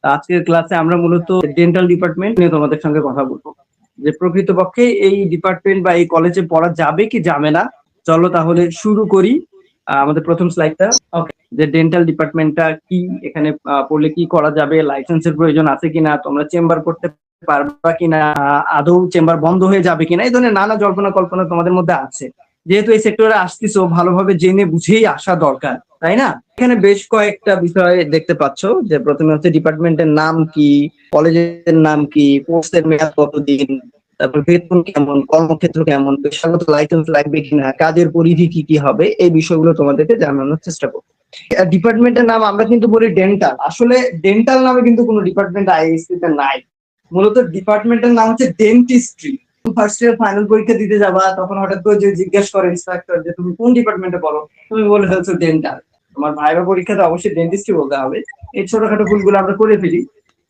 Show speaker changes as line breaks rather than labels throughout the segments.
আজকের ক্লাসে আমরা মূলত ডেন্টাল ডিপার্টমেন্ট নিয়ে তোমাদের সঙ্গে কথা বলবো, যে প্রকৃতপক্ষে এই ডিপার্টমেন্ট বা এই কলেজে পড়া যাবে কি যাবে না। চলো তাহলে শুরু করি। আমাদের প্রথম স্লাইডটা ওকে, যে ডেন্টাল ডিপার্টমেন্টটা কি, এখানে পড়লে কি করা যাবে, লাইসেন্সের প্রয়োজন আছে কিনা, তোমরা চেম্বার করতে পারবা কিনা, আদৌ চেম্বার বন্ধ হয়ে যাবে কিনা, এই ধরনের নানা জল্পনা কল্পনা তোমাদের মধ্যে আছে। যেহেতু এই সেক্টরে আসতেছো, ভালোভাবে জেনে বুঝেই আসা দরকার, তাই না? এখানে বেশ কয়েকটা বিষয় দেখতে পাচ্ছ, যে প্রথমে হচ্ছে ডিপার্টমেন্টের নাম কি, কলেজের নাম কি, কোর্সের মেয়াদ কতদিন, তারপর বেতন কেমন, কর্মক্ষেত্র কেমন, পেশাগত লাইসেন্স লাগবে কিনা, কাজের পরিধি কি কি হবে, এই বিষয়গুলো তোমাদেরকে জানানোর চেষ্টা করবো। ডিপার্টমেন্টের নাম আমরা কিন্তু বলি ডেন্টাল, আসলে ডেন্টাল নামে কিন্তু কোনো ডিপার্টমেন্ট আইএসসি তে নাই। মূলত ডিপার্টমেন্টের নাম হচ্ছে ডেন্টিস্ট্রি। ফার্স্ট ইয়ার ফাইনাল পরীক্ষা দিতে যাবা, তখন হঠাৎ করে যে জিজ্ঞেস করে ইন্সট্রাক্টর যে তুমি কোন ডিপার্টমেন্টে পড়ো, তুমি বলে ফেলছো ডেন্টাল। তোমার ভাইবা পরীক্ষাতে অবশ্যই ডেন্টিস্ট্রি বলতে হবে। এই ছোটখাটো ভুলগুলো আমরা করে ফেলি।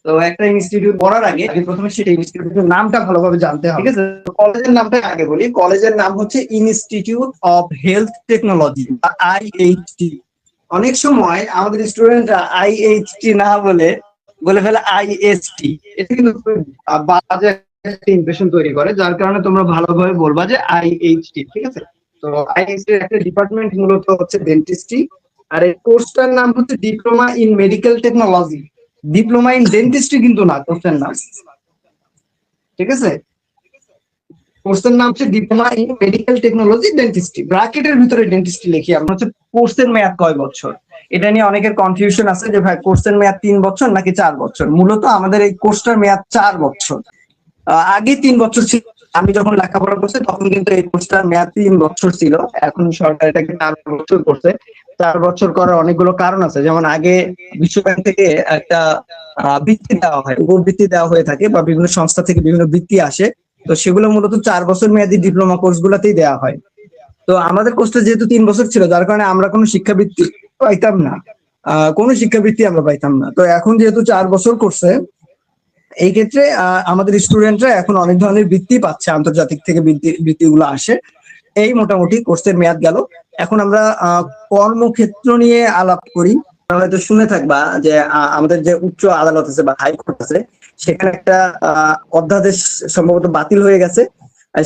তো একটা ইনস্টিটিউট পড়ার আগে প্রথমে সেটা ইনস্টিটিউটের নামটা ভালোভাবে জানতে হবে, ঠিক আছে? কলেজের নামটা আগে বলি। কলেজের নাম হচ্ছে institute of health technology, IHT। অনেক সময় আমাদের স্টুডেন্টরা IHT না বলে বলে ফেলে IST। এটা কিন্তু বাজে একটা ইমপ্রেশন তৈরি করে, যার কারণে তোমরা ভালোভাবে বলবা যে IHT, ঠিক আছে? তো IHT এর একটা ডিপার্টমেন্ট মূলত হচ্ছে ডেন্টিস্ট্রি, আর এই কোর্সটার নাম হচ্ছে diploma in medical technology. Diploma in dentistry কিন্তু না কোর্সের নাম, ঠিক আছে? কোর্সের নাম হচ্ছে diploma in medical technology dentistry, ব্র্যাকেটের ভিতরে ডেন্টিস্ট্রি লিখি আমরা। হচ্ছে কোর্সের মেয়াদ কয় বছর, এটা নিয়ে অনেকের কনফিউশন আছে যে ভাই কোর্সের মেয়াদ 3 বছর নাকি 4 বছর। মূলত আমাদের এই কোর্সটার মেয়াদ 4 বছর। আগে 3 বছর ছিল, আমি যখন লেখাপড়া করছি তখন কিন্তু এই কোর্সটার মেয়াদ 3 বছর ছিল। এখন সরকার এটাকে 4 বছর করছে। 4 বছর করার অনেকগুলো কারণ আছে, যেমন আগে বিশ্ব ব্যাংক থেকে একটা বৃত্তি দেওয়া হয়, উপবৃত্তি দেওয়া হয়ে থাকে, বা বিভিন্ন সংস্থা থেকে বিভিন্ন বৃত্তি আসে। তো সেগুলো মূলত 4 বছর মেয়াদী ডিপ্লোমা কোর্স গুলাতেই দেওয়া হয়। তো আমাদের কোর্সটা যেহেতু 3 বছর ছিল, যার কারণে আমরা কোনো শিক্ষাবৃত্তি পাইতাম না, কোনো শিক্ষাবৃত্তি আমরা পাইতাম না। তো এখন যেহেতু 4 বছর করছে, এই ক্ষেত্রে আমাদের স্টুডেন্টরা এখন অনেক ধরনের বৃত্তি পাচ্ছে, আন্তর্জাতিক থেকে বৃত্তিগুলো আসে। এই মোটামুটি কোর্সের মেয়াদ গেল। এখন আমরা কর্মক্ষেত্র নিয়ে আলাপ করি। হয়তো শুনে থাকবা যে আমাদের যে উচ্চ আদালত আছে বা হাইকোর্ট আছে, সেখানে একটা অধ্যাদেশ সম্ভবত বাতিল হয়ে গেছে।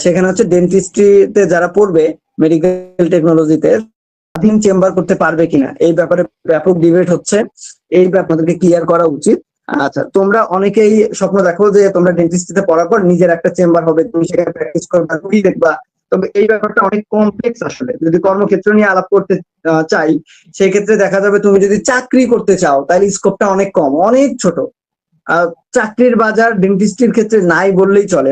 সেখানে হচ্ছে ডেন্টিস্ট্রিতে যারা পড়বে, মেডিকেল টেকনোলজিতে, স্বাধীন চেম্বার করতে পারবে কিনা, এই ব্যাপারে ব্যাপক ডিবেট হচ্ছে। এই ব্যাপারকে ক্লিয়ার করা উচিত। আচ্ছা, তোমরা অনেকেই স্বপ্ন দেখো যে তোমরা ডেন্টিস্ট্রিতে পড়ার পর নিজের একটা চেম্বার হবে, তুমি সেখানে প্র্যাকটিস করবা, রুগী দেখবা। তবে এই ব্যাপারটা অনেক কমপ্লেক্স আসলে। যদি কর্মক্ষেত্র নিয়ে আলাপ করতে চাই, সেই ক্ষেত্রে দেখা যাবে তুমি যদি চাকরি করতে চাও তাহলে স্কোপটা অনেক কম, অনেক ছোট। চাকরির বাজার ডেন্টিস্ট্রির ক্ষেত্রে নাই বললেই চলে।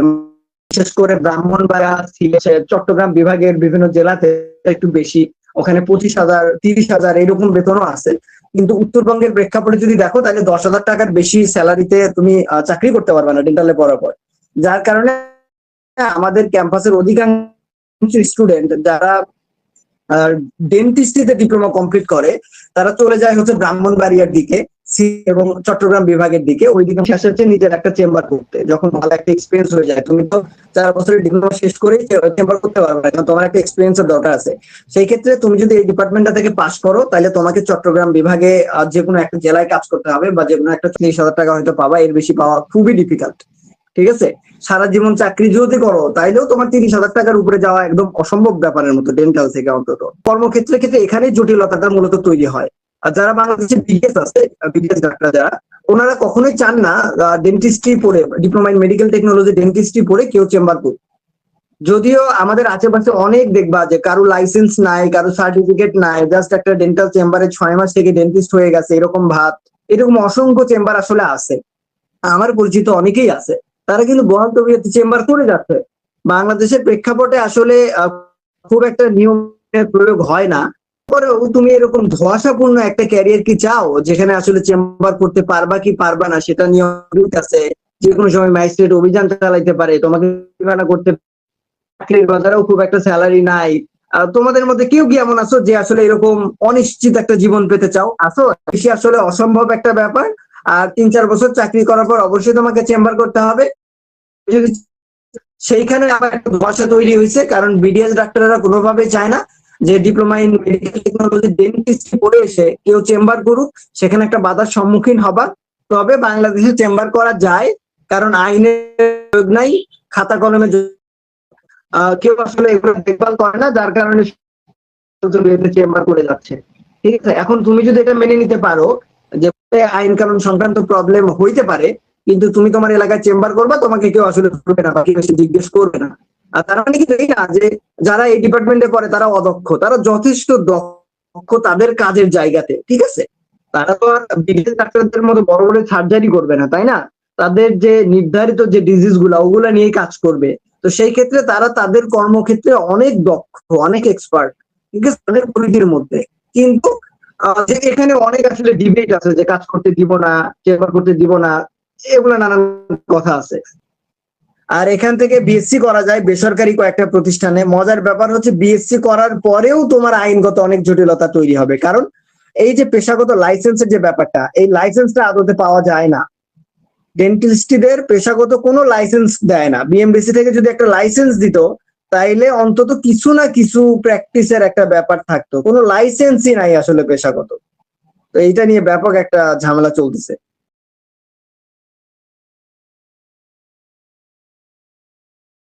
বিশেষ করে ব্রাহ্মণবাড়িয়া, সিলেট, চট্টগ্রাম বিভাগের বিভিন্ন জেলাতে একটু বেশি, ওখানে 25,000 30,000 এরকম বেতনও আছে। কিন্তু উত্তরবঙ্গের প্রেক্ষাপটে যদি দেখো, তাহলে 10,000 টাকার বেশি স্যালারিতে তুমি চাকরি করতে পারবে না ডেন্টালে পড়ার পর। যার কারণে আমাদের ক্যাম্পাসের অধিকাংশ স্টুডেন্ট যারা ডেন্টিস্ট্রিতে ডিপ্লোমা কমপ্লিট করে, তারা চলে যায় হচ্ছে ব্রাহ্মণবাড়িয়ার দিকে এবং চট্টগ্রাম বিভাগের দিকে। ওই দিকে শেষ হচ্ছে নিজের একটা চেম্বার করতে। যখন ভালো একটা এক্সপিরিয়েন্স হয়ে যায়, তুমি তো 4 বছরের ডিপ্লোমা শেষ করে চেম্বার করতে পারবে না, কারণ তোমার একটা এক্সপিরিয়েন্সের দরকার আছে। সেই ক্ষেত্রে তুমি যদি এই ডিপার্টমেন্টটা থেকে পাস করো, তাহলে তোমাকে চট্টগ্রাম বিভাগে যে কোনো একটা জেলায় কাজ করতে হবে, বা যে কোনো একটা 30,000 টাকা হয়তো পাবা, এর বেশি পাওয়া খুবই ডিফিকাল্ট, ঠিক আছে? সারা জীবন চাকরি যদি করো, তাইলেও তোমার 30,000 টাকার উপরে যাওয়া একদম অসম্ভব ব্যাপারের মতো, ডেন্টাল থেকে অন্তত। কর্মক্ষেত্রের ক্ষেত্রে এখানেই জটিলতাটা মূলত তৈরি হয়। আর যারা বাংলাদেশে বিডিএস আছে, বিডিএস ডাক্তার যারা, ওনারা কখনোই চান না ডেন্টিস্ট্রি পড়ে, diploma in medical technology dentistry পড়ে কেউ চেম্বার করুক। যদিও আমাদের আশেপাশে অনেক দেখবা যে কারো লাইসেন্স নাই, কারো সার্টিফিকেট নাই, জাস্ট একটা ডেন্টাল চেম্বারে 6 মাস থেকে ডেন্টিস্ট হয়ে গেছে, এরকম ভাত, এরকম অসংখ্য চেম্বার আসলে আছে। আমার পরিচিত অনেকেই আছে, তারা কিন্তু বহাল তবিয়তে চেম্বার করে যাচ্ছে। বাংলাদেশের প্রেক্ষাপটে আসলে খুব একটা নিয়মের প্রয়োগ হয় না। পরেও তুমি এরকম ধোঁয়াশাপূর্ণ একটা ক্যারিয়ার কি চাও, যেখানে আসলে চেম্বার করতে পারবা কি পারবা না সেটা নিয়ম আছে, যে কোনো সময় ম্যাজিস্ট্রেট অভিযান চালাইতে পারে, তোমাকে জরিমানা করতে। চাকরির বাজারেও খুব একটা স্যালারি নাই। তোমাদের মধ্যে কেউ কি এমন আছো যে আসলে এরকম অনিশ্চিত একটা জীবন পেতে চাও? আসো, বেশি আসলে অসম্ভব একটা ব্যাপার। আর 3-4 বছর চাকরি করার পর অবশ্যই তোমাকে চেম্বার করতে হবে। সেইখানে আবার একটা ধোঁয়াশা তৈরি হয়েছে, কারণ বিডিএস ডাক্তাররা কোনোভাবেই চায় না যে diploma in medical technology dentistry পড়ে এসে কেউ চেম্বার করুক। সেখানে একটা বাধার সম্মুখীন হবা।
তবে বাংলাদেশে চেম্বার করা যায়, কারণ আইনের প্রয়োগ নাই, খাতা কলমে কেউ আসলে এগুলো দেখভাল করে না, যার কারণে চেম্বার করে যাচ্ছে। ঠিক আছে, এখন তুমি যদি এটা মেনে নিতে পারো যে আইন কানুন সংক্রান্ত প্রবলেম হইতে পারে, কিন্তু তুমি তোমার এলাকায় চেম্বার করবা, তোমাকে কেউ আসলে ধরবে না বা কেউ এসে জিজ্ঞেস করবে না। আর তার মানে কিন্তু এই না যে যারা এই ডিপার্টমেন্টে পড়ে তারা অদক্ষ, তারা যথেষ্ট দক্ষ তাদের কাজের জায়গাতে। ঠিক আছে, তারা তো আর বিদেশি ডাক্তারদের মতো বড় বড় সার্জারি করবে না, তাই না? তাদের যে নির্ধারিত যে ডিজিজ গুলা ওগুলা নিয়ে কাজ করবে। তো সেই ক্ষেত্রে তারা তাদের কর্মক্ষেত্রে অনেক দক্ষ, অনেক এক্সপার্ট, ঠিক আছে, তাদের পরিধির মধ্যে। কিন্তু যে এখানে অনেক আসলে ডিবেট আছে যে কাজ করতে দিব না, চেম্বার করতে দিব না, এগুলো নানান কথা আছে। আর এখান থেকে বিএসসি করা যায় বেসরকারি কয়েকটা প্রতিষ্ঠানে। মজার ব্যাপার হচ্ছে বিএসসি করার পরেও তোমার আইনগত অনেক জটিলতা তৈরি হবে, কারণ এই যে পেশাগত লাইসেন্সের যে ব্যাপারটা, এই লাইসেন্সটা আদতে পাওয়া যায় না। ডেন্টিস্টদের পেশাগত কোনো লাইসেন্স দেয় না। বিএমডিসি থেকে যদি একটা লাইসেন্স দিত, তাইলে অন্তত কিছু না কিছু প্র্যাকটিসের একটা ব্যাপার থাকতো। কোনো লাইসেন্সই নাই আসলে পেশাগত। তো এইটা নিয়ে ব্যাপক একটা ঝামেলা চলতেছে।